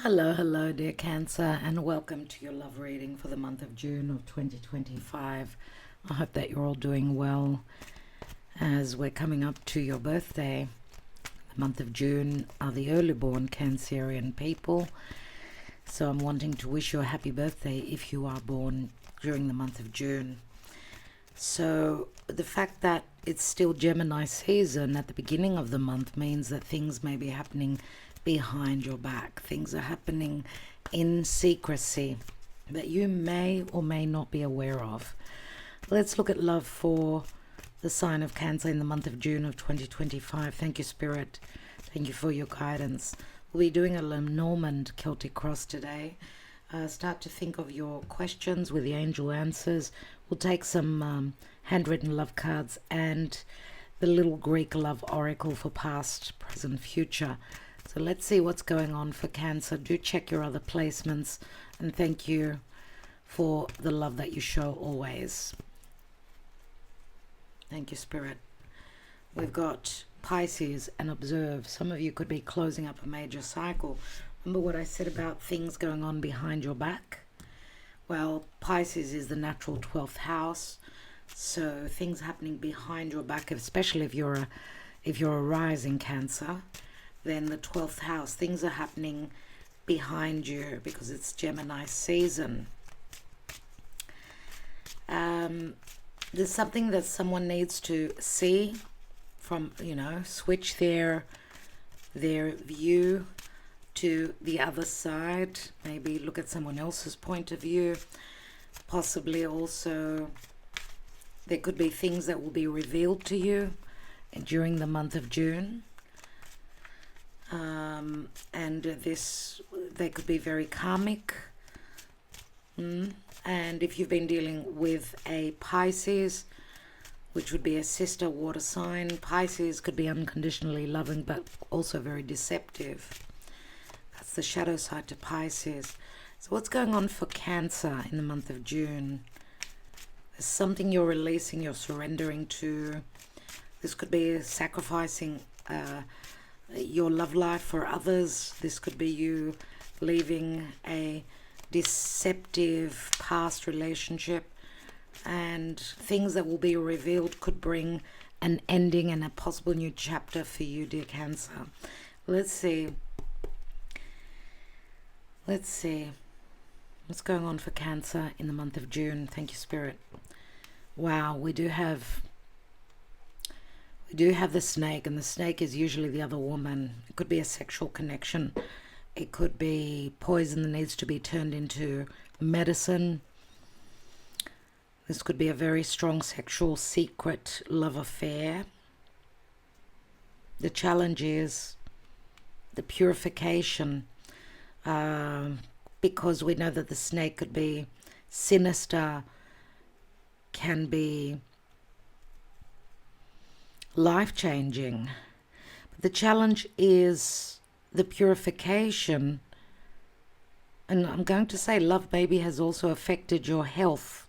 Hello, hello, dear Cancer, and welcome to your love reading for the month of June of 2025. I hope that you're all doing well as we're coming up to your birthday. The month of June are the early born Cancerian people, so I'm wanting to wish you a happy birthday if you are born during the month of June. So, the fact that it's still Gemini season at the beginning of the month means that things may be happening behind your back. Things are happening in secrecy that you may or may not be aware of. Let's look at love for the sign of Cancer in the month of June of 2025. Thank you, Spirit. Thank you for your guidance. We'll be doing a Lenormand Celtic cross today. Start to think of your questions with the angel answers. We'll take some handwritten love cards and the little Greek love oracle for past, present, future. So let's see what's going on for Cancer. Do check your other placements, and thank you for the love that you show always. Thank you, Spirit. We've got Pisces and observe. Some of you could be closing up a major cycle. Remember what I said about things going on behind your back? Well, Pisces is the natural 12th house, so things happening behind your back, especially if you're a rising Cancer, then the 12th house, things are happening behind you because it's Gemini season. There's something that someone needs to see from, switch their view to the other side. Maybe look at someone else's point of view. Possibly also there could be things that will be revealed to you during the month of June. And they could be very karmic. And if you've been dealing with a Pisces, which would be a sister water sign, Pisces could be unconditionally loving but also very deceptive. That's the shadow side to Pisces. So what's going on for Cancer in the month of June? There's something you're releasing, you're surrendering to. This could be sacrificing your love life for others. This could be you leaving a deceptive past relationship, and things that will be revealed could bring an ending and a possible new chapter for you, dear Cancer. Let's see what's going on for Cancer in the month of June. Thank you, Spirit. Wow, we do have the snake, and the snake is usually the other woman. It could be a sexual connection. It could be poison that needs to be turned into medicine. This could be a very strong sexual secret love affair. The challenge is the purification, because we know that the snake could be sinister, can be life-changing. But the challenge is the purification. And I'm going to say love maybe has also affected your health.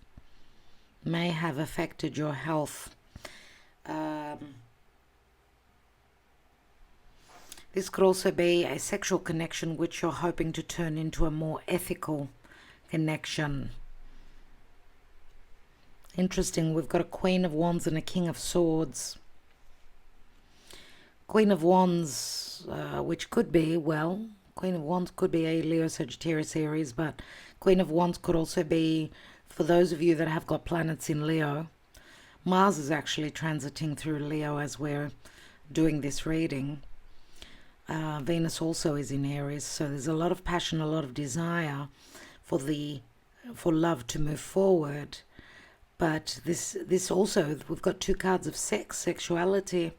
May have affected your health. This could also be a sexual connection which you're hoping to turn into a more ethical connection. Interesting, we've got a Queen of Wands and a King of Swords. Queen of Wands, which could be, Queen of Wands could be a Leo Sagittarius Aries, but Queen of Wands could also be, for those of you that have got planets in Leo, Mars is actually transiting through Leo as we're doing this reading. Venus also is in Aries, so there's a lot of passion, a lot of desire for love to move forward. But this also, we've got two cards of sexuality,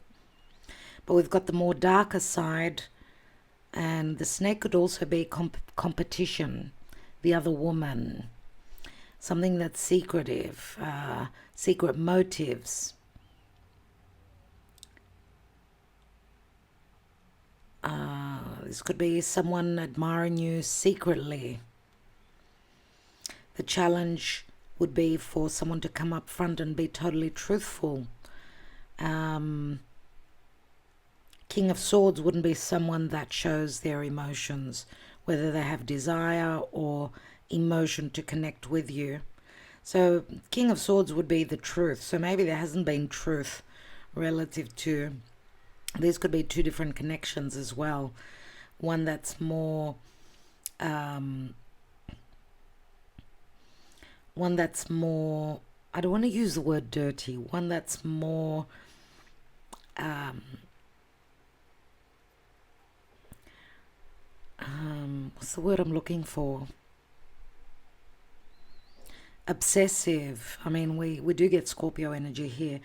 but we've got the more darker side, and the snake could also be competition, the other woman, something that's secretive, secret motives. This could be someone admiring you secretly. The challenge would be for someone to come up front and be totally truthful. King of Swords wouldn't be someone that shows their emotions whether they have desire or emotion to connect with you. So King of Swords would be the truth. So maybe there hasn't been truth relative to, these could be two different connections as well. One that's more, I don't want to use the word dirty, one that's more, what's the word I'm looking for? Obsessive. I mean, we do get Scorpio energy here.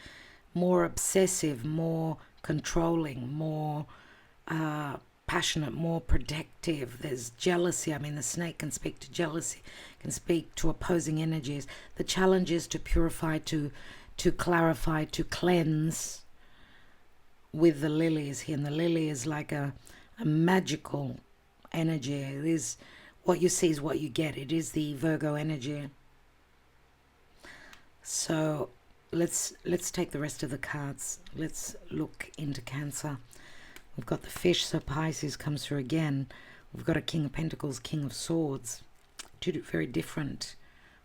More obsessive, more controlling, more passionate, more protective. There's jealousy. I mean, the snake can speak to jealousy, can speak to opposing energies. The challenge is to purify, to clarify, to cleanse with the lilies here. And the lily is like a magical energy. It is what you see is what you get. It is the Virgo energy. So let's take the rest of the cards. Let's look into Cancer. We've got the fish, so Pisces comes through again. We've got a King of Pentacles, King of Swords. Two very different,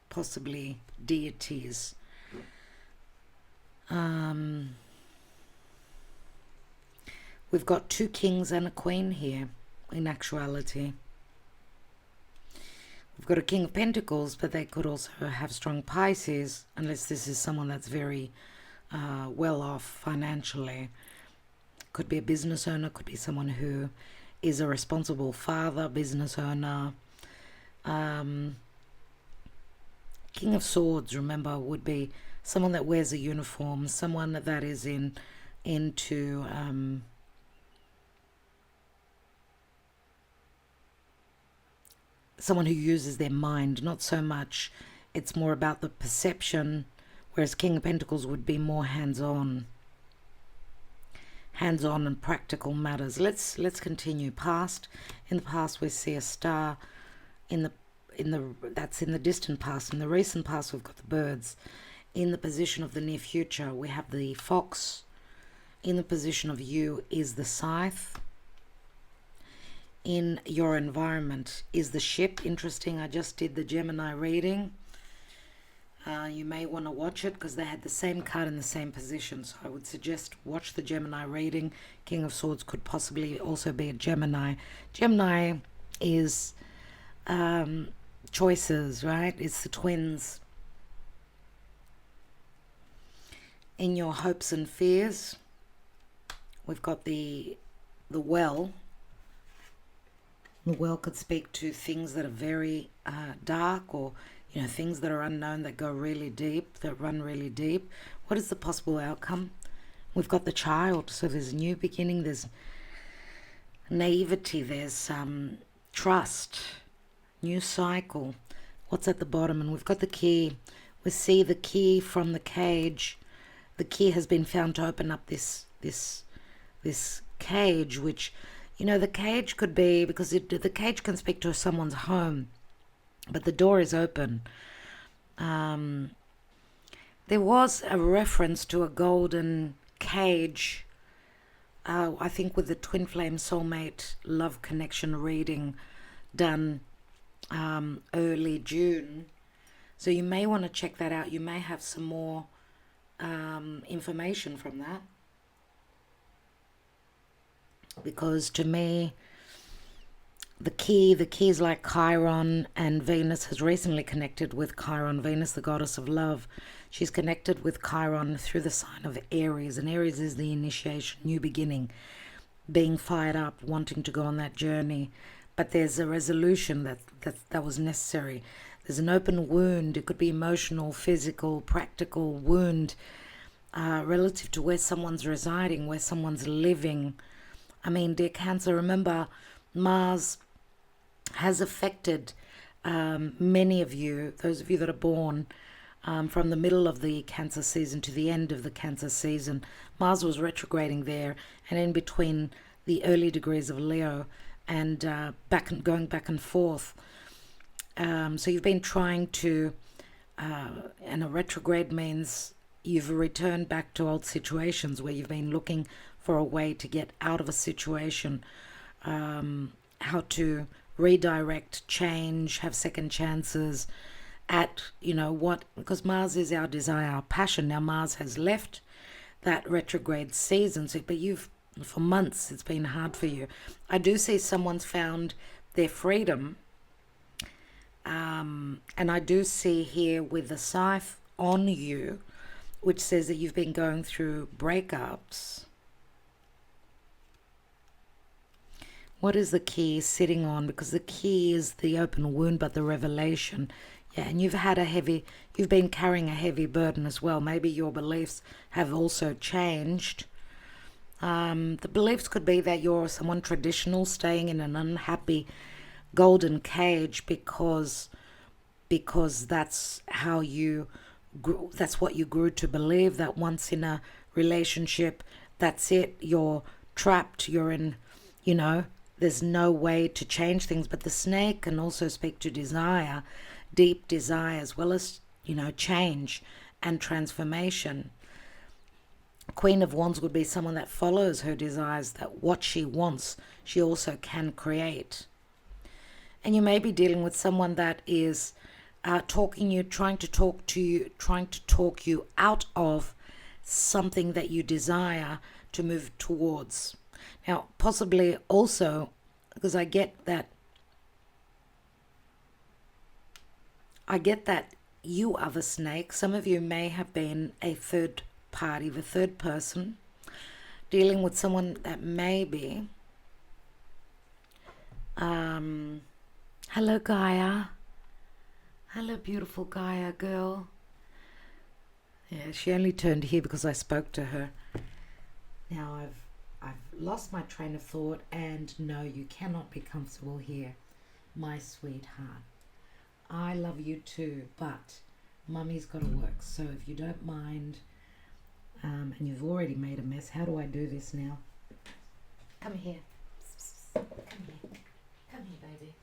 possibly, deities. We've got two kings and a queen here, in actuality. We've got a King of Pentacles, but they could also have strong Pisces, unless this is someone that's very well off financially. Could be a business owner, could be someone who is a responsible father, business owner. King of Swords, remember, would be someone that wears a uniform, someone that is into someone who uses their mind, not so much, it's more about the perception, whereas King of Pentacles would be more hands-on and practical matters. Let's continue. Past. In the past we see a star. That's in the distant past. In the recent past we've got the birds. In the position of the near future we have the fox. In the position of you is the scythe. In your environment is the ship. Interesting, I just did the Gemini reading. You may want to watch it because they had the same card in the same position. So I would suggest watch the Gemini reading. King of Swords could possibly also be a Gemini. Gemini is choices, right? It's the twins. In your hopes and fears, we've got the well. The well could speak to things that are very dark, or things that are unknown, that go really deep, that run really deep. What is the possible outcome? We've got the child, so there's a new beginning, there's naivety, there's trust, new cycle. What's at the bottom? And we've got the key. We see the key from the cage. The key has been found to open up this cage, which, the cage could be, because the cage can speak to someone's home, but the door is open. There was a reference to a golden cage, I think with the Twin Flame Soulmate Love Connection reading done early June. So you may want to check that out. You may have some more information from that. Because to me, the key is like Chiron, and Venus has recently connected with Chiron. Venus, the goddess of love, she's connected with Chiron through the sign of Aries, and Aries is the initiation, new beginning, being fired up, wanting to go on that journey. But there's a resolution that was necessary. There's an open wound. It could be emotional, physical, practical wound relative to where someone's residing, where someone's living. I mean, dear Cancer, remember, Mars has affected many of you, those of you that are born from the middle of the Cancer season to the end of the Cancer season. Mars was retrograding there, and in between the early degrees of Leo, and going back and forth. So you've been trying to, and a retrograde means you've returned back to old situations where you've been looking for a way to get out of a situation, how to redirect, change, have second chances at, what, because Mars is our desire, our passion. Now, Mars has left that retrograde season, so, but for months, it's been hard for you. I do see someone's found their freedom. And I do see here with the scythe on you, which says that you've been going through breakups. What is the key sitting on? Because the key is the open wound, but the revelation. Yeah, and you've been carrying a heavy burden as well. Maybe your beliefs have also changed. The beliefs could be that you're someone traditional, staying in an unhappy golden cage because that's how you grew, that's what you grew to believe, that once in a relationship, that's it, you're trapped, you're in, there's no way to change things. But the snake can also speak to desire, deep desire, as well as, change and transformation. Queen of Wands would be someone that follows her desires, that what she wants, she also can create. And you may be dealing with someone that is trying to talk you out of something that you desire to move towards. Now, possibly also, because I get that you are the snake. Some of you may have been a third party, the third person, dealing with someone that may be. Hello, Gaia. Hello, beautiful Gaia girl. Yeah, she only turned here because I spoke to her. Now I've lost my train of thought, and no, you cannot be comfortable here, my sweetheart. I love you too, but Mummy's got to work. So if you don't mind, and you've already made a mess, how do I do this now? Come here. Come here. Come here, baby.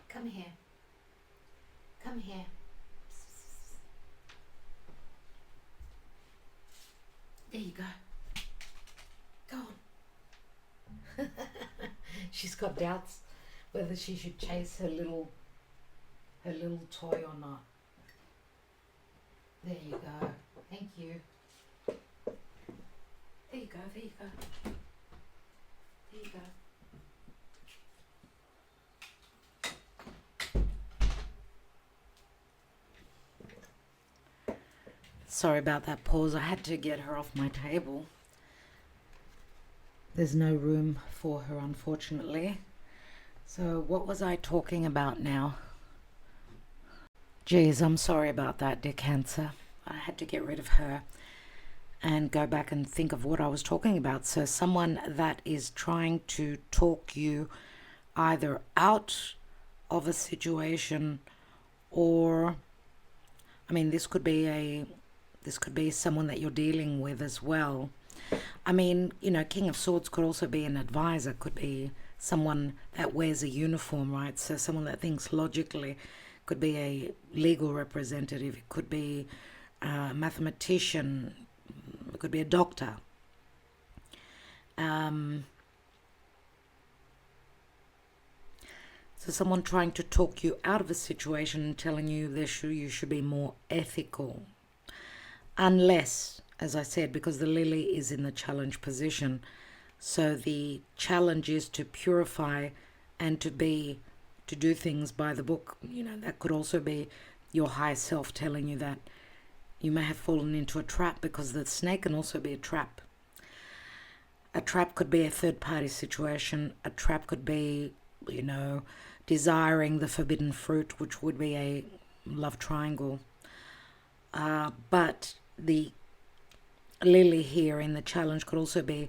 Come here. Come here. There you go. Go on. She's got doubts whether she should chase her little toy or not. There you go. Thank you. There you go. There you go. There you go. Sorry about that pause. I had to get her off my table. There's no room for her, unfortunately. So what was I talking about now? Geez, I'm sorry about that, dear Cancer. I had to get rid of her and go back and think of what I was talking about. So someone that is trying to talk you either out of a situation, or, this could be someone that you're dealing with as well. King of Swords could also be an advisor, could be someone that wears a uniform, right? So someone that thinks logically, could be a legal representative, it could be a mathematician, it could be a doctor. So someone trying to talk you out of a situation and telling you you should be more ethical. Unless, as I said, because the lily is in the challenge position, so the challenge is to purify and to do things by the book. That could also be your higher self telling you that you may have fallen into a trap, because the snake can also be a trap. A trap could be a third party situation. A trap could be, desiring the forbidden fruit, which would be a love triangle. But the lily here in the challenge could also be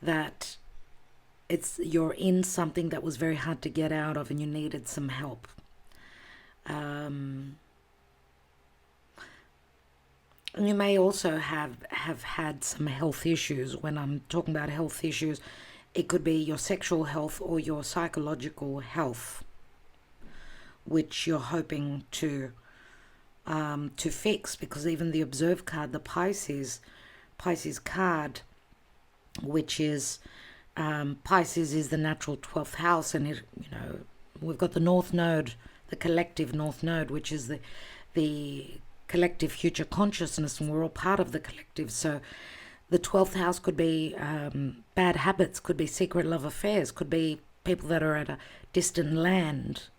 that you're in something that was very hard to get out of and you needed some help. And you may also have had some health issues. When I'm talking about health issues, it could be your sexual health or your psychological health, which you're hoping to fix, because even the Observe card, the Pisces card, which is Pisces is the natural 12th house, and we've got the North Node, the collective North Node, which is the collective future consciousness, and we're all part of the collective. So the 12th house could be bad habits, could be secret love affairs, could be people that are at a distant land,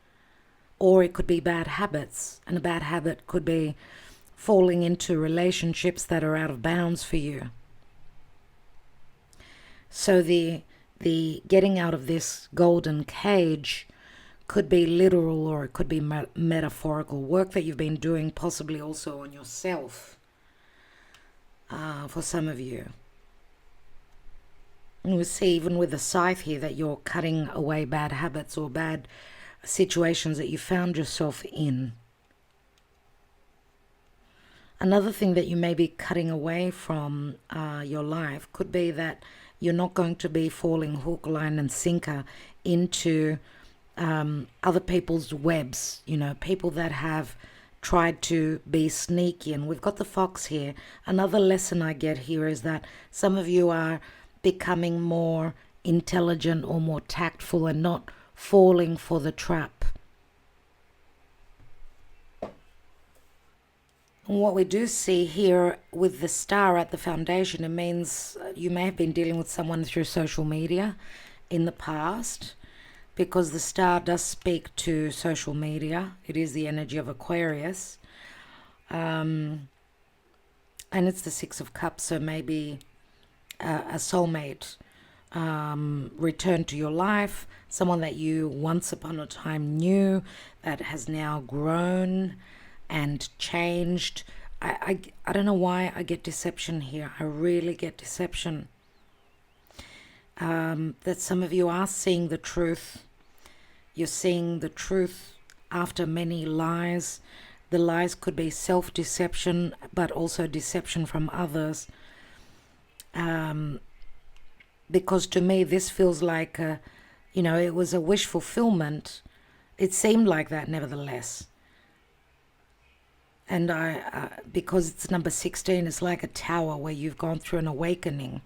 or it could be bad habits. And a bad habit could be falling into relationships that are out of bounds for you. So the getting out of this golden cage could be literal, or it could be metaphorical work that you've been doing, possibly also on yourself, for some of you. And we see even with the scythe here that you're cutting away bad habits or bad situations that you found yourself in. Another thing that you may be cutting away from your life could be that you're not going to be falling hook, line and sinker into other people's webs, people that have tried to be sneaky. And we've got the fox here. Another lesson I get here is that some of you are becoming more intelligent or more tactful and not falling for the trap. And what we do see here with the star at the foundation, it means you may have been dealing with someone through social media in the past, because the star does speak to social media. It is the energy of Aquarius. And it's the Six of Cups, so maybe a soulmate returned to your life, someone that you once upon a time knew that has now grown and changed. I don't know why I get deception here. I really get deception. That some of you are seeing the truth. You're seeing the truth after many lies. The lies could be self-deception, but also deception from others. Because to me, this feels like, it was a wish fulfillment. It seemed like that, nevertheless. And because it's number 16, it's like a tower where you've gone through an awakening,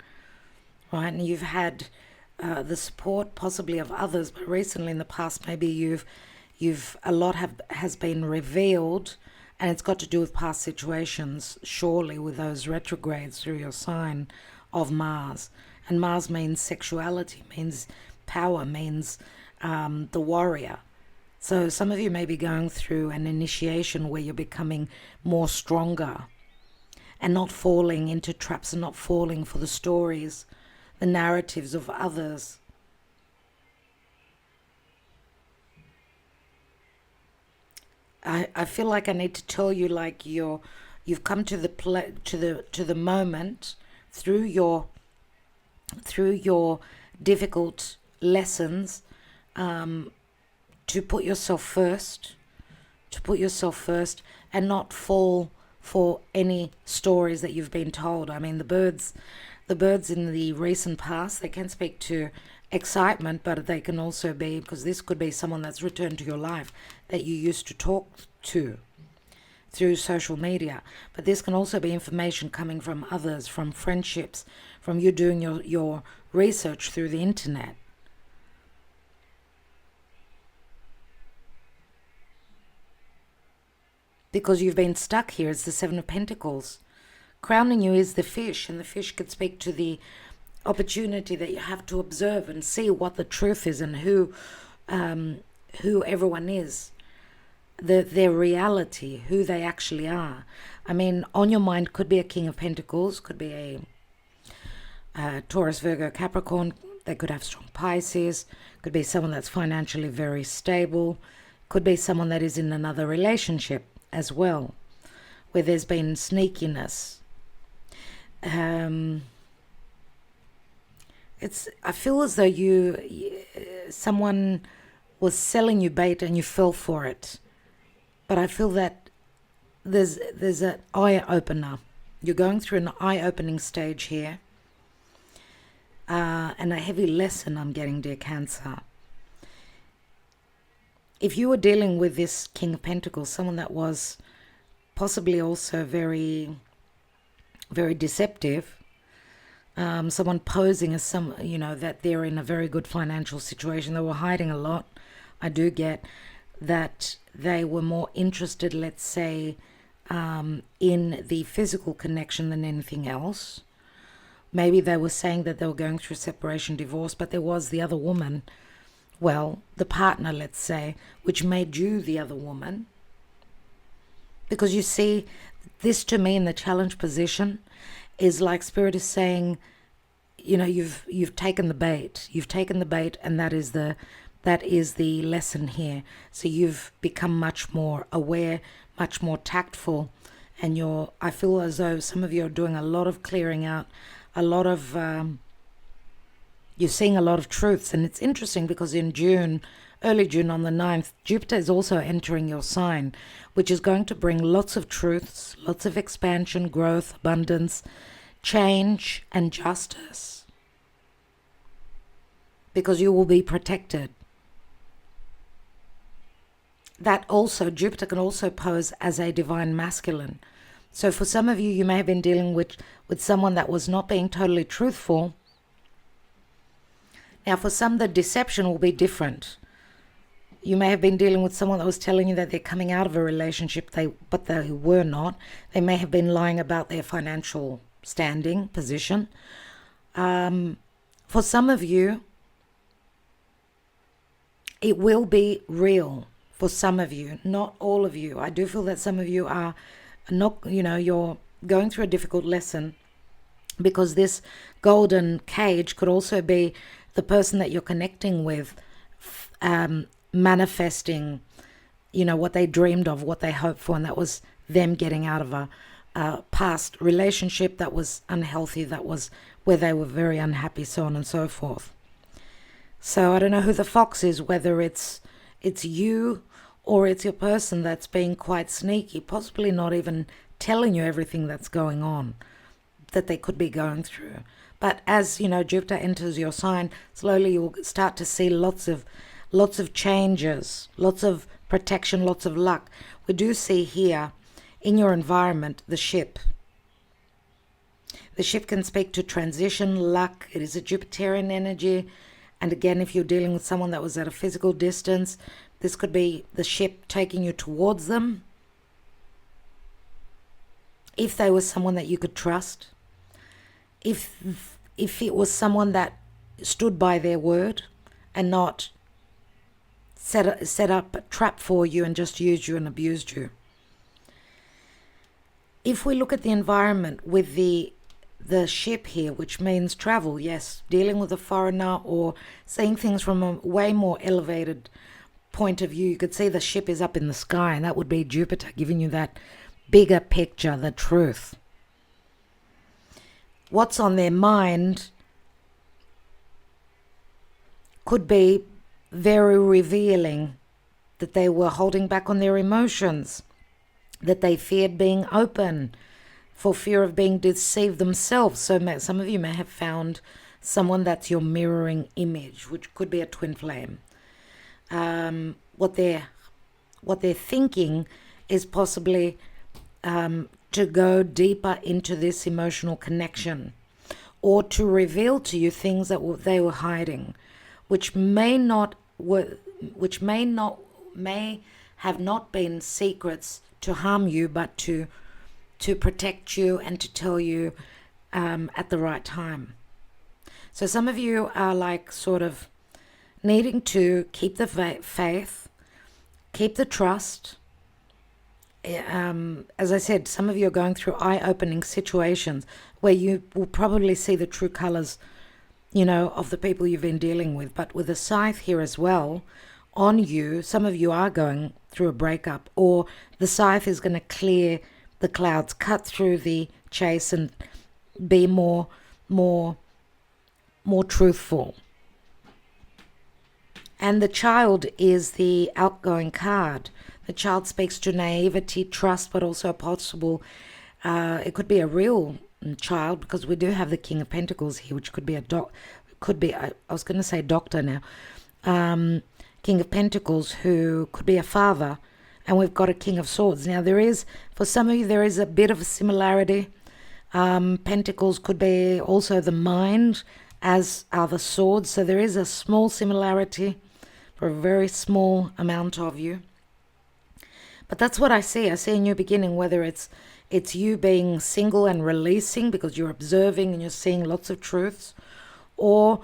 right? And you've had the support possibly of others, but recently in the past, maybe a lot has been revealed, and it's got to do with past situations, surely, with those retrogrades through your sign of Mars. And Mars means sexuality, means power, means the warrior. So some of you may be going through an initiation where you're becoming more stronger and not falling into traps and not falling for the stories, the narratives of others. I feel like I need to tell you, like you've come to the moment through your difficult lessons, to put yourself first, and not fall for any stories that you've been told. I mean, the birds in the recent past, they can speak to excitement, but they can also be, because this could be someone that's returned to your life that you used to talk to through social media. But this can also be information coming from others, from friendships, from you doing your research through the internet. Because you've been stuck here. It's the Seven of Pentacles. Crowning you is the fish, and the fish could speak to the opportunity that you have to observe and see what the truth is and who everyone is, their reality, who they actually are. I mean, on your mind could be a King of Pentacles, could be a Taurus, Virgo, Capricorn. They could have strong Pisces. Could be someone that's financially very stable. Could be someone that is in another relationship as well, where there's been sneakiness. I feel as though someone was selling you bait and you fell for it. But I feel that there's an eye opener. You're going through an eye-opening stage here, and a heavy lesson I'm getting, dear Cancer. If you were dealing with this King of Pentacles, someone that was possibly also very, very deceptive, someone posing as that they're in a very good financial situation. They were hiding a lot. I do get that they were more interested, let's say, in the physical connection than anything else. Maybe they were saying that they were going through separation, divorce, but there was the other woman, well, the partner, let's say, which made you the other woman. Because you see, this to me in the challenge position is like Spirit is saying, you've taken the bait. You've taken the bait, and that is the lesson here. So you've become much more aware, much more tactful, and I feel as though some of you are doing a lot of clearing out, a lot of you're seeing a lot of truths. And it's interesting because in June, early June on the 9th, Jupiter is also entering your sign, which is going to bring lots of truths, lots of expansion, growth, abundance, change, and justice. Because you will be protected. That also, Jupiter can also pose as a divine masculine. So for some of you, you may have been dealing with someone that was not being totally truthful. Now, for some, the deception will be different. You may have been dealing with someone that was telling you that they're coming out of a relationship, but they were not. They may have been lying about their financial standing, position. For some of you, it will be real. For some of you, not all of you. I do feel that some of you are not, you're going through a difficult lesson, because this golden cage could also be the person that you're connecting with, manifesting, what they dreamed of, what they hoped for, and that was them getting out of a past relationship that was unhealthy, that was where they were very unhappy, so on and so forth. So I don't know who the fox is, whether it's you or it's your person that's being quite sneaky, possibly not even telling you everything that's going on, that they could be going through. But as Jupiter enters your sign, slowly you'll start to see lots of changes, lots of protection, lots of luck. We do see here in your environment the ship. The ship can speak to transition, luck. It is a Jupiterian energy. And again, if you're dealing with someone that was at a physical distance, this could be the ship taking you towards them. If they were someone that you could trust. If it was someone that stood by their word and not set up a trap for you and just used you and abused you. If we look at the environment with the ship here, which means travel, yes, dealing with a foreigner or seeing things from a way more elevated point of view, you could see the ship is up in the sky, and that would be Jupiter giving you that bigger picture, the truth. What's on their mind could be very revealing, that they were holding back on their emotions, that they feared being open for fear of being deceived themselves. So some of you may have found someone that's your mirroring image, which could be a twin flame. What they're thinking is possibly to go deeper into this emotional connection, or to reveal to you things that they were hiding, which may have not been secrets to harm you, but to protect you and to tell you at the right time. So some of you are like sort of needing to keep the faith, keep the trust. As I said, some of you are going through eye-opening situations where you will probably see the true colors, of the people you've been dealing with. But with the scythe here as well on you, some of you are going through a breakup, or the scythe is going to clear the clouds, cut through the chase, and be more truthful. And the child is the outgoing card. The child speaks to naivety, trust, but also a possible, it could be a real child, because we do have the King of Pentacles here, which could be I was going to say doctor now. King of Pentacles, who could be a father, and we've got a King of Swords. Now for some of you, there is a bit of a similarity. Pentacles could be also the mind, as are the swords. So there is a small similarity for a very small amount of you. But that's what I see. I see a new beginning, whether it's you being single and releasing because you're observing and you're seeing lots of truths, or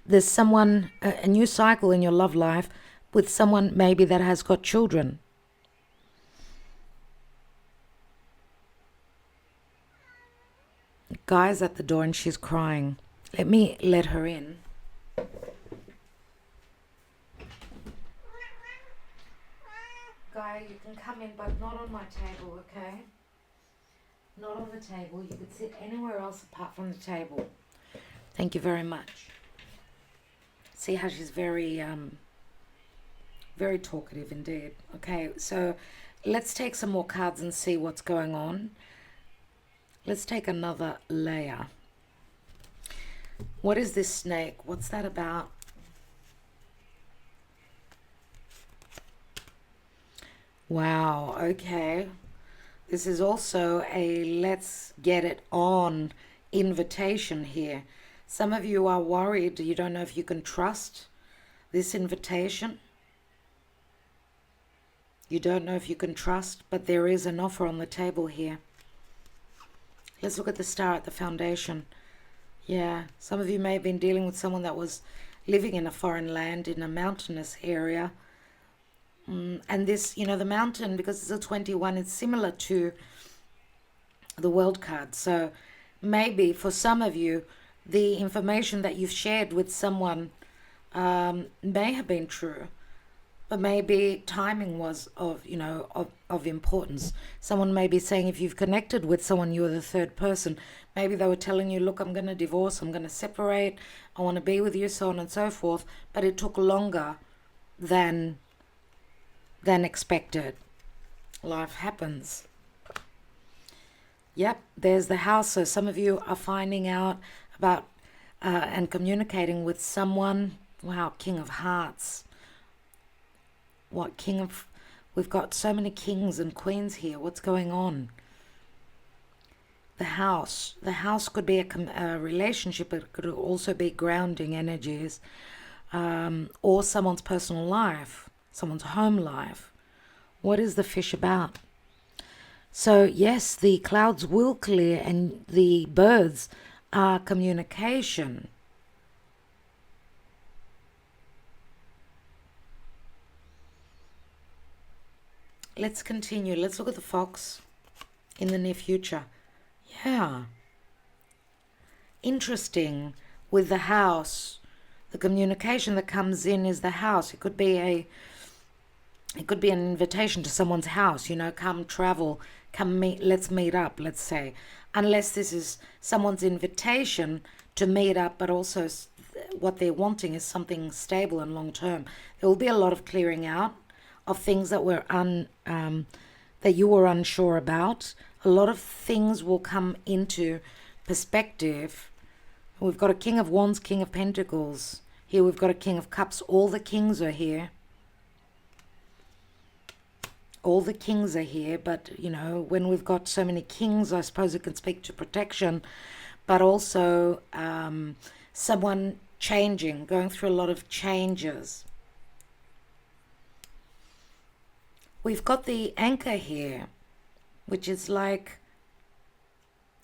there's someone, a new cycle in your love life with someone maybe that has got children. Guy's at the door and she's crying. Let me let her in. Guy, you can come in, but not on my table, okay? Not on the table. You could sit anywhere else apart from the table. Thank you very much. See how she's very, very talkative indeed. Okay, so let's take some more cards and see what's going on. Let's take another layer. What is this snake? What's that about? Wow, okay. This is also a let's get it on invitation here. Some of you are worried. You don't know if you can trust this invitation. You don't know if you can trust, but there is an offer on the table here. Let's look at the star at the foundation. Yeah, some of you may have been dealing with someone that was living in a foreign land, in a mountainous area. And this, you know, the mountain, because it's a 21, it's similar to the world card. So maybe for some of you, the information that you've shared with someone may have been true, but maybe timing was of, you know, of importance. Someone may be saying if you've connected with someone, you're the third person. Maybe they were telling you, look, I'm going to divorce, I'm going to separate, I want to be with you, so on and so forth. But it took longer than expected. Life happens. Yep, there's the house. So some of you are finding out about and communicating with someone. Wow, King of Hearts. What King of... We've got so many kings and queens here. What's going on? The house. The house could be a relationship. It could also be grounding energies. Or someone's personal life. Someone's home life. What is the fish about? So yes, the clouds will clear and the birds are communication. Let's continue. Let's look at the fox in the near future. Yeah. Interesting. With the house, the communication that comes in is the house. It could be an invitation to someone's house, you know, come travel, come meet, let's meet up, let's say. Unless this is someone's invitation to meet up, but also what they're wanting is something stable and long term. There will be a lot of clearing out of things that were that you were unsure about. A lot of things will come into perspective. We've got a King of Wands, King of Pentacles. Here we've got a King of Cups. All the kings are here. All the kings are here, but, you know, when we've got so many kings, I suppose it can speak to protection, but also someone changing, going through a lot of changes. We've got the anchor here, which is like,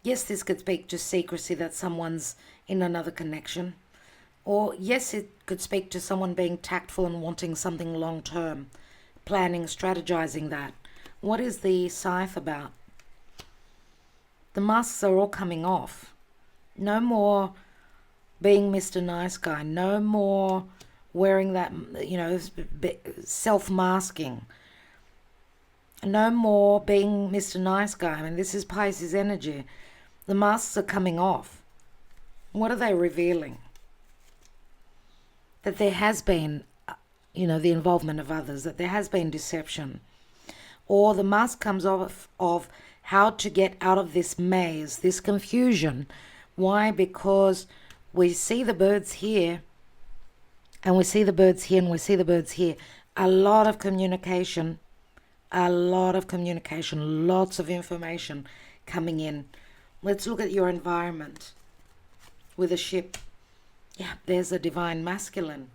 yes, this could speak to secrecy, that someone's in another connection. Or yes, it could speak to someone being tactful and wanting something long term. Planning, strategizing that. What is the scythe about? The masks are all coming off. No more being Mr. Nice Guy. No more wearing that, you know, self-masking. No more being Mr. Nice Guy. I mean, this is Pisces energy. The masks are coming off. What are they revealing? That there has been, you know, the involvement of others, that there has been deception. Or the mask comes off of how to get out of this maze, this confusion. Why? Because we see the birds here, and we see the birds here, and we see the birds here. A lot of communication, lots of information coming in. Let's look at your environment with a ship. Yeah, there's a divine masculine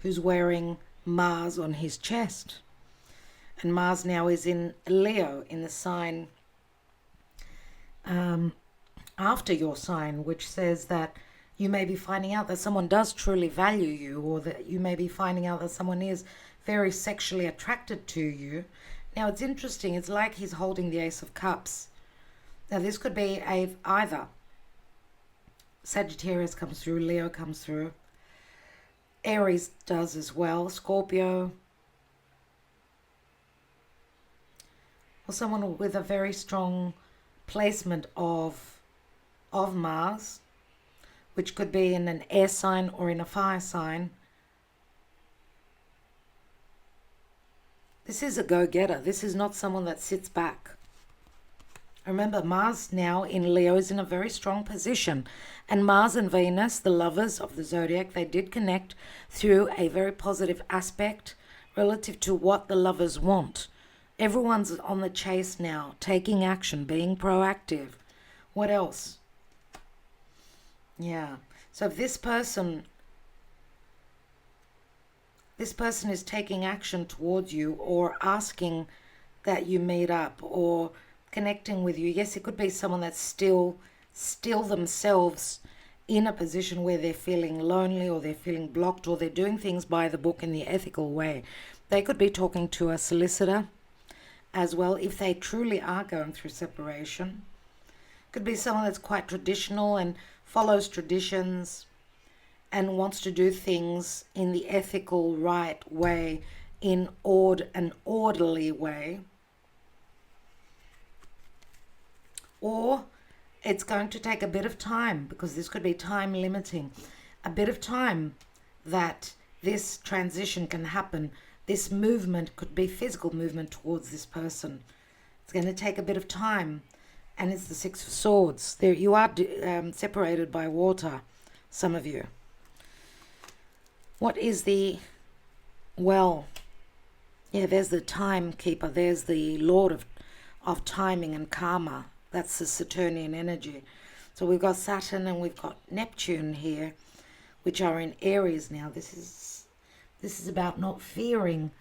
who's wearing Mars on his chest. And Mars now is in Leo, in the sign after your sign, which says that you may be finding out that someone does truly value you, or that you may be finding out that someone is very sexually attracted to you. Now, it's interesting. It's like he's holding the Ace of Cups. Now, this could be either Sagittarius comes through, Leo comes through, Aries does as well, Scorpio, or someone with a very strong placement of Mars, which could be in an air sign or in a fire sign. This is a go-getter. This is not someone that sits back. Remember, Mars now in Leo is in a very strong position. And Mars and Venus, the lovers of the zodiac, they did connect through a very positive aspect relative to what the lovers want. Everyone's on the chase now, taking action, being proactive. What else? Yeah. So if this person is taking action towards you, or asking that you meet up, or connecting with you. Yes, it could be someone that's still themselves in a position where they're feeling lonely, or they're feeling blocked, or they're doing things by the book in the ethical way. They could be talking to a solicitor as well, if they truly are going through separation. Could be someone that's quite traditional and follows traditions and wants to do things in the ethical right way, in an orderly way. Or it's going to take a bit of time, because this could be time limiting, a bit of time that this transition can happen. This movement could be physical movement towards this person. It's going to take a bit of time. And it's the Six of Swords. There you are, separated by water, some of you. What is the, well, yeah, there's the timekeeper. There's the Lord of timing and karma. That's the Saturnian energy. So we've got Saturn and we've got Neptune here, which are in Aries now. This is about not fearing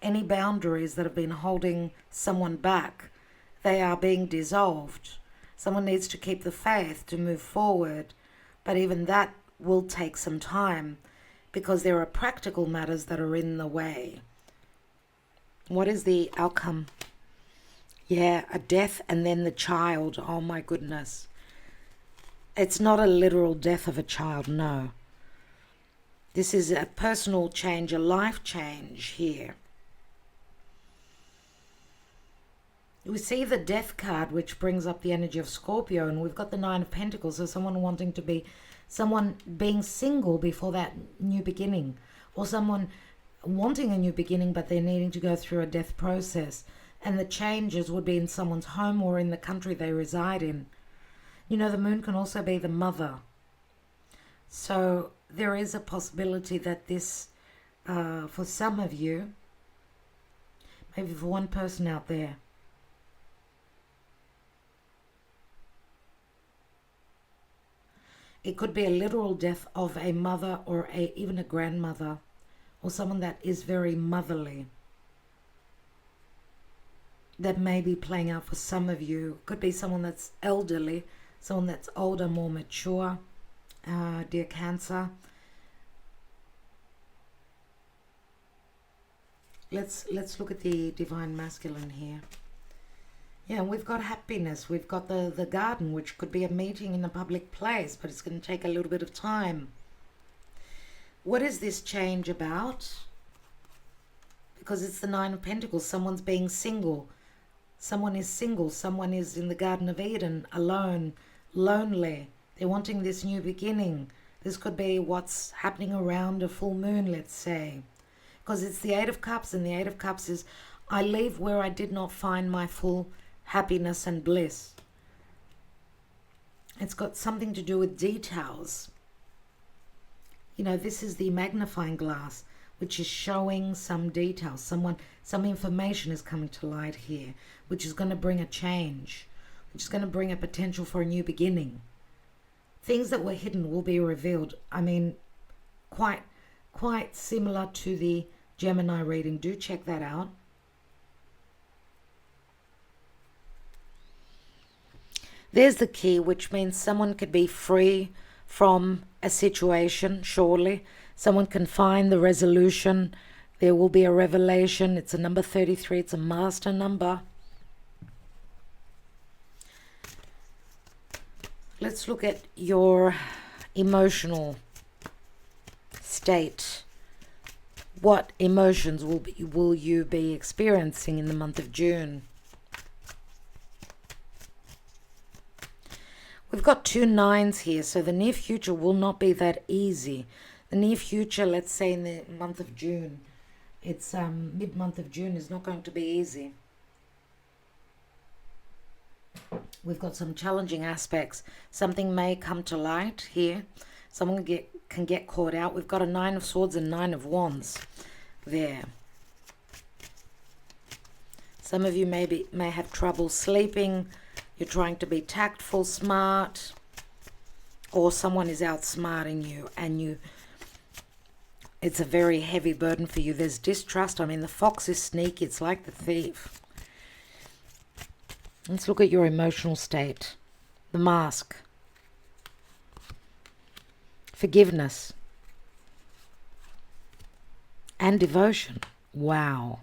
any boundaries that have been holding someone back. They are being dissolved. Someone needs to keep the faith to move forward, but even that will take some time, because there are practical matters that are in the way. What is the outcome? Yeah, a death and then the child. Oh my goodness. It's not a literal death of a child, no. This is a personal change, a life change here. We see the Death card, which brings up the energy of Scorpio, and we've got the Nine of Pentacles, so someone being single before that new beginning, or someone wanting a new beginning, but they're needing to go through a death process. And the changes would be in someone's home or in the country they reside in. You know, the moon can also be the mother. So there is a possibility that this, for some of you, maybe for one person out there, it could be a literal death of a mother, or even a grandmother, or someone that is very motherly. That may be playing out for some of you. Could be someone that's elderly, someone that's older, more mature, dear Cancer. Let's look at the divine masculine here. Yeah, we've got happiness. We've got the garden, which could be a meeting in a public place, but it's going to take a little bit of time. What is this change about? Because it's the Nine of Pentacles. Someone's being single. Someone is single. Someone is in the Garden of Eden, alone, lonely. They're wanting this new beginning. This could be what's happening around a full moon, let's say. Because it's the Eight of Cups, and the Eight of Cups is, I leave where I did not find my full happiness and bliss. It's got something to do with details. You know, this is the magnifying glass. which is showing some details. Some information is coming to light here, which is going to bring a change, which is going to bring a potential for a new beginning. Things that were hidden will be revealed. I mean, quite similar to the Gemini reading. Do check that out. There's the key, which means someone could be free from a situation, surely. Someone can find the resolution. There will be a revelation. It's a number 33. It's a master number. Let's look at your emotional state. What emotions will you be experiencing in the month of June? We've got 2 9s here, so the near future will not be that easy. The near future, let's say in the month of June, it's mid-month of June, is not going to be easy. We've got some challenging aspects. Something may come to light here. Someone can get caught out. We've got a 9 of Swords and 9 of Wands there. Some of you may have trouble sleeping. You're trying to be tactful, smart, or someone is outsmarting you, and it's a very heavy burden for you. There's distrust. I mean, the fox is sneaky. It's like the thief. Let's look at your emotional state. The Mask. Forgiveness. And devotion. Wow.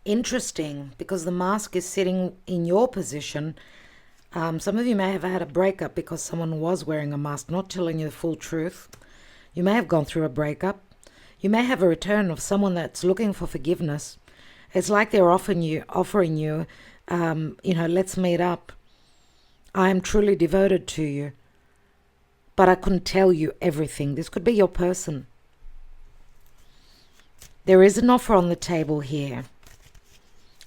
Interesting, because the Mask is sitting in your position. Some of you may have had a breakup because someone was wearing a mask, not telling you the full truth. You may have gone through a breakup. You may have a return of someone that's looking for forgiveness. It's like they're offering you, let's meet up. I am truly devoted to you, but I couldn't tell you everything. This could be your person. There is an offer on the table here.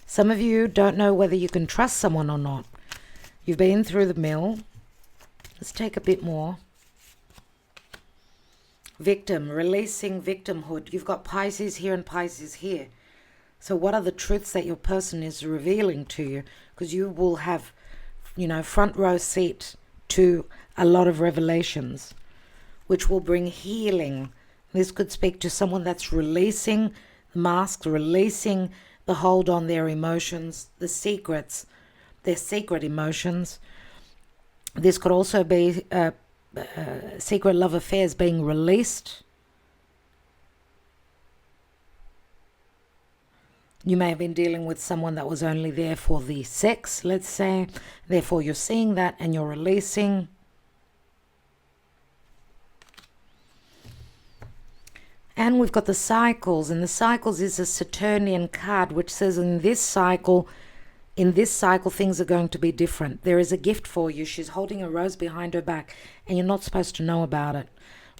Some of you don't know whether you can trust someone or not. You've been through the mill. Let's take a bit more. Victim, releasing victimhood. You've got Pisces here and Pisces here. So what are the truths that your person is revealing to you? Because you will have, front row seat to a lot of revelations, which will bring healing. This could speak to someone that's releasing the masks, releasing the hold on their emotions, the secrets, their secret emotions. This could also be secret love affairs being released. You may have been dealing with someone that was only there for the sex, let's say. Therefore, you're seeing that and you're releasing. And we've got the cycles, and the cycles is a Saturnian card, which says in this cycle, things are going to be different. There is a gift for you. She's holding a rose behind her back, and you're not supposed to know about it.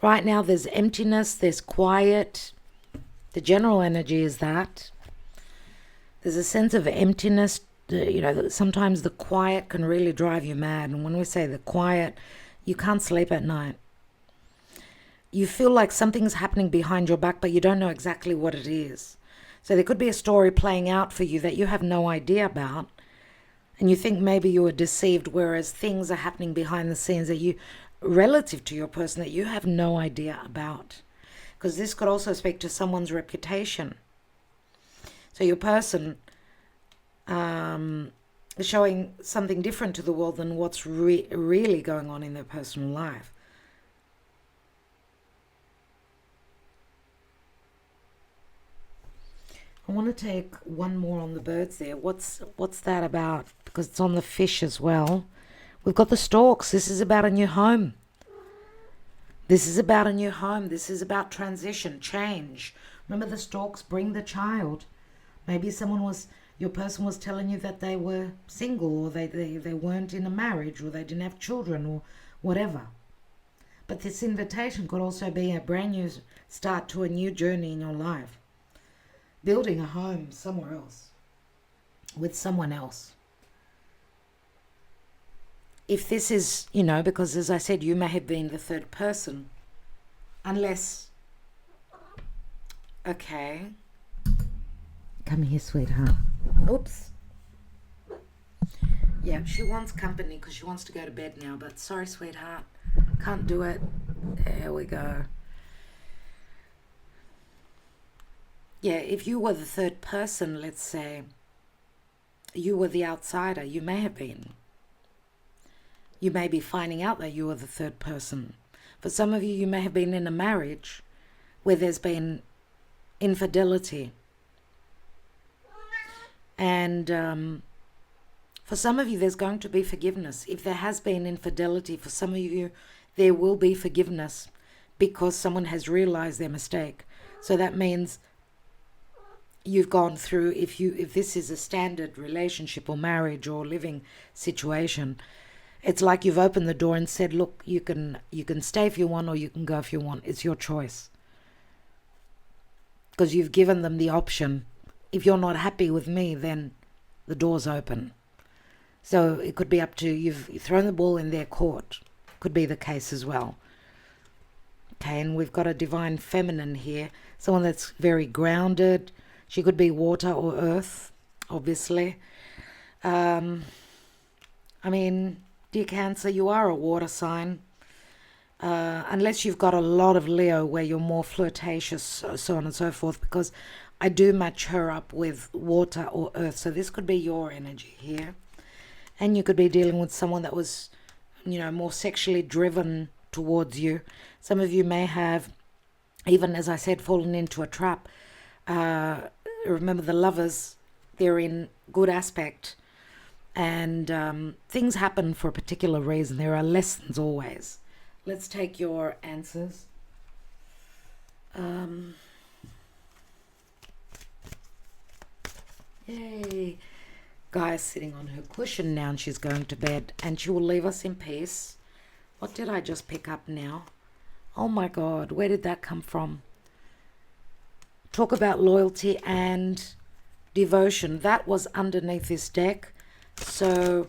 Right now, there's emptiness, there's quiet. The general energy is that. There's a sense of emptiness. Sometimes the quiet can really drive you mad. And when we say the quiet, you can't sleep at night. You feel like something's happening behind your back, but you don't know exactly what it is. So there could be a story playing out for you that you have no idea about, and you think maybe you were deceived, whereas things are happening behind the scenes that you, relative to your person, that you have no idea about. Because this could also speak to someone's reputation. So your person is showing something different to the world than what's really going on in their personal life. I want to take one more on the birds there. What's that about? Because it's on the fish as well. We've got the storks. This is about a new home. This is about a new home. This is about transition, change. Remember, the storks bring the child. Maybe your person was telling you that they were single, or they weren't in a marriage, or they didn't have children, or whatever. But this invitation could also be a brand new start to a new journey in your life. Building a home somewhere else, with someone else. If this is, because as I said, you may have been the third person, unless Okay. Come here, sweetheart. Oops. Yeah, she wants company because she wants to go to bed now, but sorry, sweetheart. Can't do it. There we go. Yeah, if you were the third person, let's say, you were the outsider, you may have been. You may be finding out that you were the third person. For some of you, you may have been in a marriage where there's been infidelity. And for some of you, there's going to be forgiveness. If there has been infidelity, for some of you, there will be forgiveness because someone has realized their mistake. So that means you've gone through, if this is a standard relationship or marriage or living situation, it's like you've opened the door and said, look, you can stay if you want or you can go if you want. It's your choice. Because you've given them the option. If you're not happy with me, then the door's open. So it could be up to, you've thrown the ball in their court. Could be the case as well. Okay, and we've got a divine feminine here. Someone that's very grounded. She could be water or earth, obviously. I mean, dear Cancer, you are a water sign. Unless you've got a lot of Leo where you're more flirtatious, so on and so forth, because I do match her up with water or earth. So this could be your energy here. And you could be dealing with someone that was, more sexually driven towards you. Some of you may have, even as I said, fallen into a trap. Remember, the Lovers, they're in good aspect. And things happen for a particular reason. There are lessons always. Let's take your answers. Yay. Gaia's sitting on her cushion now and she's going to bed. And she will leave us in peace. What did I just pick up now? Oh my God, where did that come from? Talk about loyalty and devotion. That was underneath this deck. So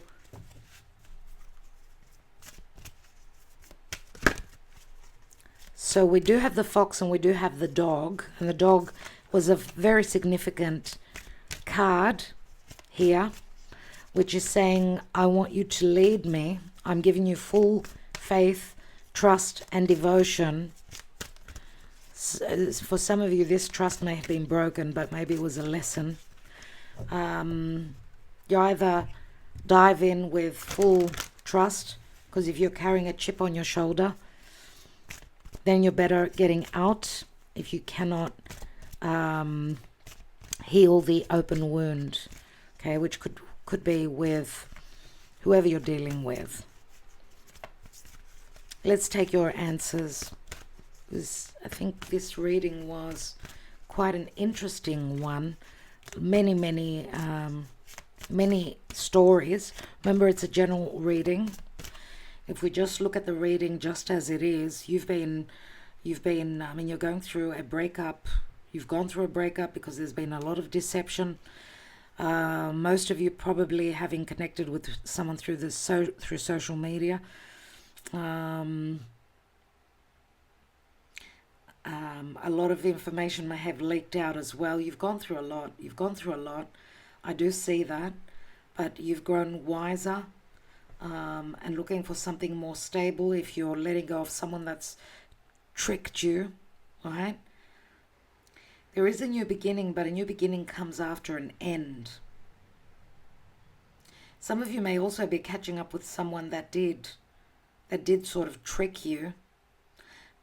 we do have the fox and we do have the dog. And the dog was a very significant card here, which is saying, I want you to lead me. I'm giving you full faith, trust, and devotion. For some of you, this trust may have been broken, but maybe it was a lesson. You either dive in with full trust, because if you're carrying a chip on your shoulder, then you're better getting out if you cannot heal the open wound, okay, which could be with whoever you're dealing with. Let's take your answers. I think this reading was quite an interesting one. Many stories. Remember, it's a general reading. If we just look at the reading just as it is, you're going through a breakup. You've gone through a breakup because there's been a lot of deception. Most of you probably having connected with someone through social media. A lot of information may have leaked out as well. You've gone through a lot. I do see that. But you've grown wiser and looking for something more stable if you're letting go of someone that's tricked you, right? There is a new beginning, but a new beginning comes after an end. Some of you may also be catching up with someone that did sort of trick you.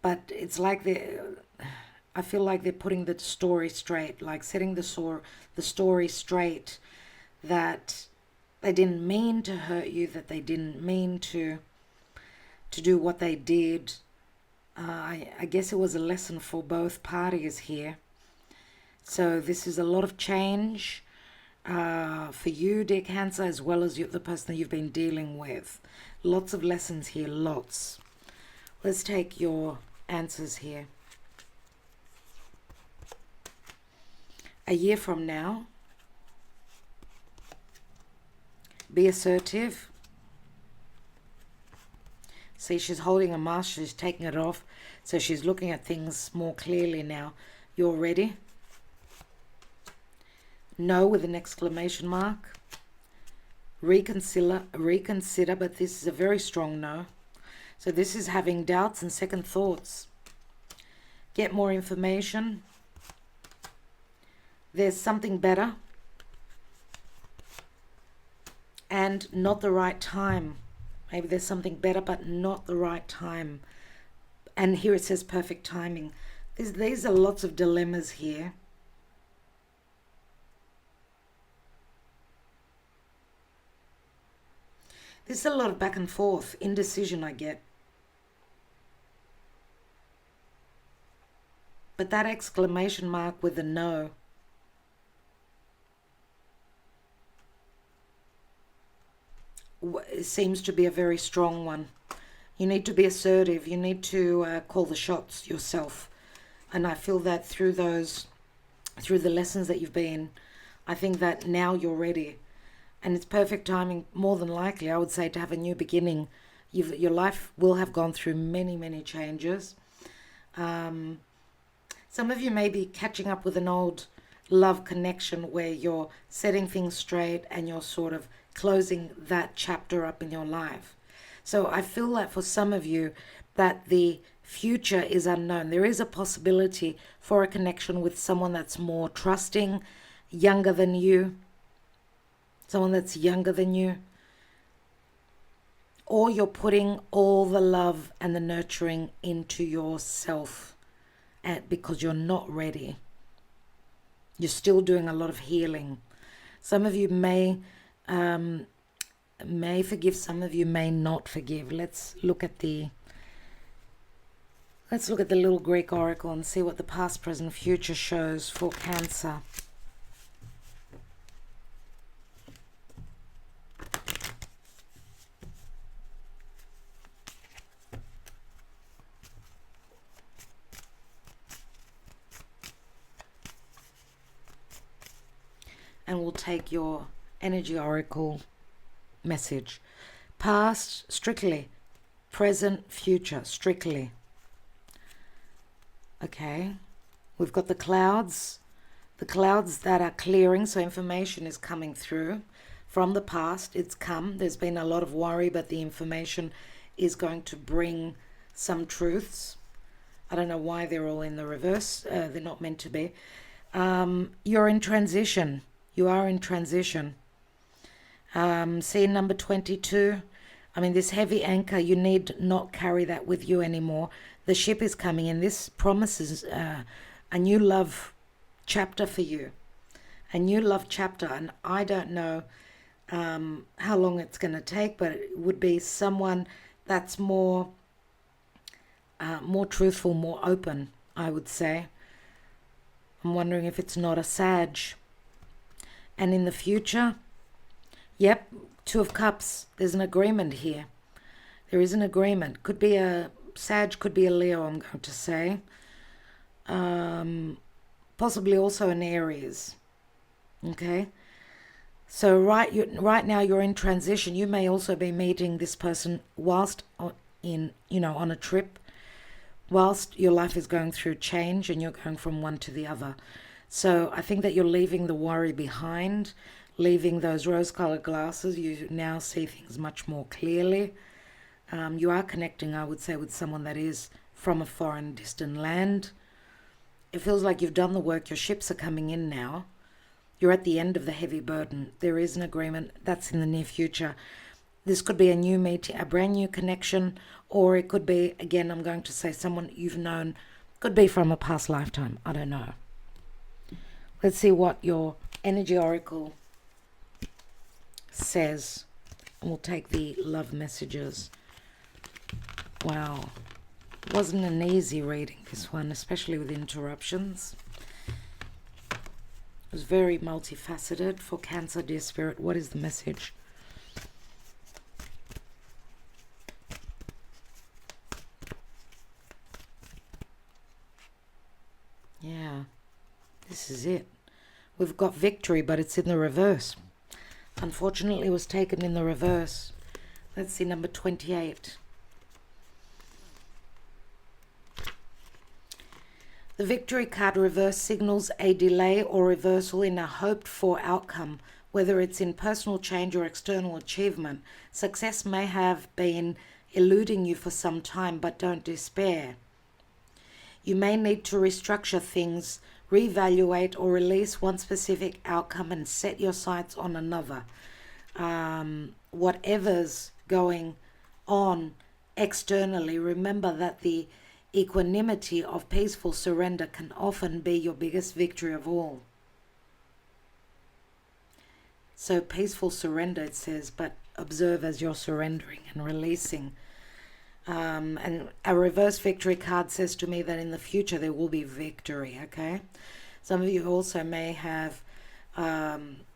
But it's like I feel like they're putting the story straight, like setting the story straight, that they didn't mean to hurt you, that they didn't mean to do what they did. I guess it was a lesson for both parties here. So this is a lot of change for you, dear Cancer, as well as the person that you've been dealing with. Lots of lessons here, lots. Let's take your answers here. A year from now, be assertive. See, she's holding a mask, she's taking it off, so she's looking at things more clearly now. You're ready. No with an exclamation mark. Reconsider, but this is a very strong no. So this is having doubts and second thoughts. Get more information. There's something better. And not the right time. Maybe there's something better, but not the right time. And here it says perfect timing. These are lots of dilemmas here. There's a lot of back and forth, indecision I get. But that exclamation mark with a no. Seems to be a very strong one. You need to be assertive. You need to call the shots yourself. And I feel that through the lessons that you've been, I think that now you're ready. And it's perfect timing, more than likely, I would say, to have a new beginning. Your life will have gone through many, many changes. Some of you may be catching up with an old love connection where you're setting things straight and you're sort of closing that chapter up in your life. So I feel like for some of you that the future is unknown. There is a possibility for a connection with someone that's more trusting, younger than you, someone that's younger than you, or you're putting all the love and the nurturing into yourself because you're not ready. You're still doing a lot of healing. Some of you may forgive, some of you may not forgive. Let's look at the little Greek oracle and see what the past, present, future shows for Cancer. And we'll take your energy oracle message. Past, strictly. Present, future, strictly. Okay. We've got the clouds that are clearing, so information is coming through from the past. It's come. There's been a lot of worry, but the information is going to bring some truths. I don't know why they're all in the reverse. They're not meant to be. You're in transition. You are in transition. See number 22. I mean, this heavy anchor, you need not carry that with you anymore. The ship is coming in. This promises a new love chapter for you. A new love chapter. And I don't know how long it's going to take, but it would be someone that's more truthful, more open, I would say. I'm wondering if it's not a Sag. And in the future, yep, Two of Cups, there's an agreement here. There is an agreement. Could be a Sag, could be a Leo, I'm going to say. Possibly also an Aries. Okay? So right now you're in transition. You may also be meeting this person whilst on a trip, whilst your life is going through change and you're going from one to the other. So I think that you're leaving the worry behind, leaving those rose-colored glasses. You now see things much more clearly. You are connecting, I would say, with someone that is from a foreign, distant land. It feels like you've done the work. Your ships are coming in now. You're at the end of the heavy burden. There is an agreement. That's in the near future. This could be a new meeting, a brand new connection, or it could be, again, I'm going to say someone you've known. Could be from a past lifetime. I don't know. Let's see what your energy oracle says. And we'll take the love messages. Wow. Wasn't an easy reading, this one, especially with interruptions. It was very multifaceted. For Cancer, dear Spirit, what is the message? Yeah, this is it. We've got victory, but it's in the reverse. Unfortunately, it was taken in the reverse. Let's see number 28. The victory card reverse signals a delay or reversal in a hoped for outcome, whether it's in personal change or external achievement. Success may have been eluding you for some time, but don't despair. You may need to restructure things, reevaluate, or release one specific outcome and set your sights on another. Whatever's going on externally, remember that the equanimity of peaceful surrender can often be your biggest victory of all. So peaceful surrender, it says, but observe as you're surrendering and releasing. And a reverse victory card says to me that in the future there will be victory, okay? Some of you also may have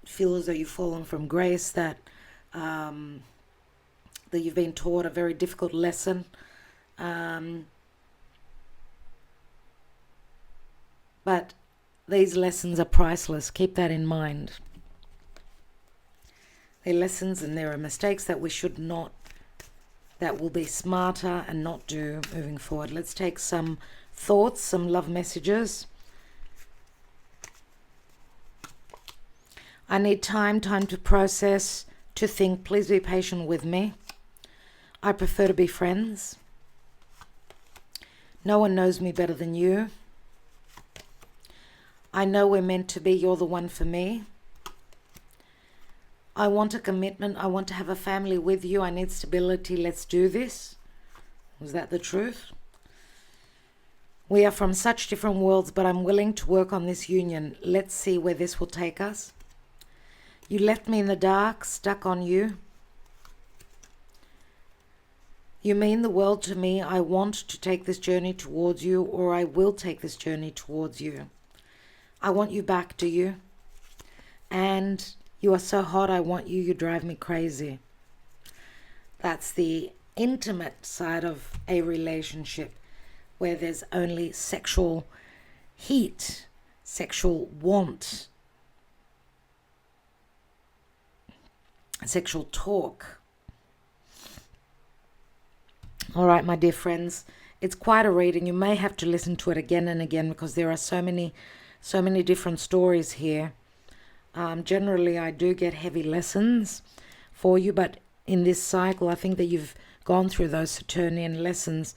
feel as though you've fallen from grace, that that you've been taught a very difficult lesson. But these lessons are priceless. Keep that in mind. They're lessons and there are mistakes that we should not, that will be smarter and not do moving forward. Let's take some thoughts, some love messages. I need time to process, to think. Please be patient with me. I prefer to be friends. No one knows me better than you. I know we're meant to be. You're the one for me. I want a commitment. I want to have a family with you. I need stability. Let's do this. Was that the truth? We are from such different worlds, but I'm willing to work on this union. Let's see where this will take us. You left me in the dark, stuck on you. You mean the world to me. I want to take this journey towards you, or I will take this journey towards you. I want you back, do you? And you are so hot, I want you. You drive me crazy. That's the intimate side of a relationship, where there's only sexual heat, sexual want, sexual talk. All right, my dear friends, it's quite a reading. You may have to listen to it again and again because there are so many different stories here. Generally, I do get heavy lessons for you, but in this cycle, I think that you've gone through those Saturnian lessons.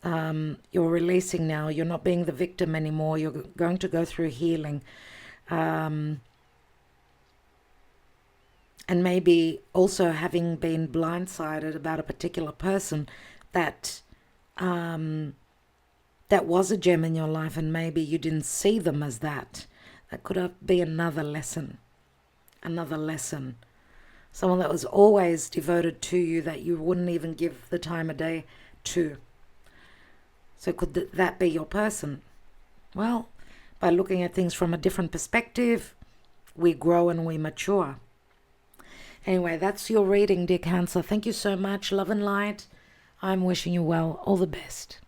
You're releasing now. You're not being the victim anymore. You're going to go through healing. And maybe also having been blindsided about a particular person that that was a gem in your life, and maybe you didn't see them as that. That could be another lesson. Someone that was always devoted to you, that you wouldn't even give the time of day to. So could that be your person? Well, by looking at things from a different perspective, we grow and we mature. Anyway, that's your reading, dear Cancer. Thank you so much. Love and light. I'm wishing you well. All the best.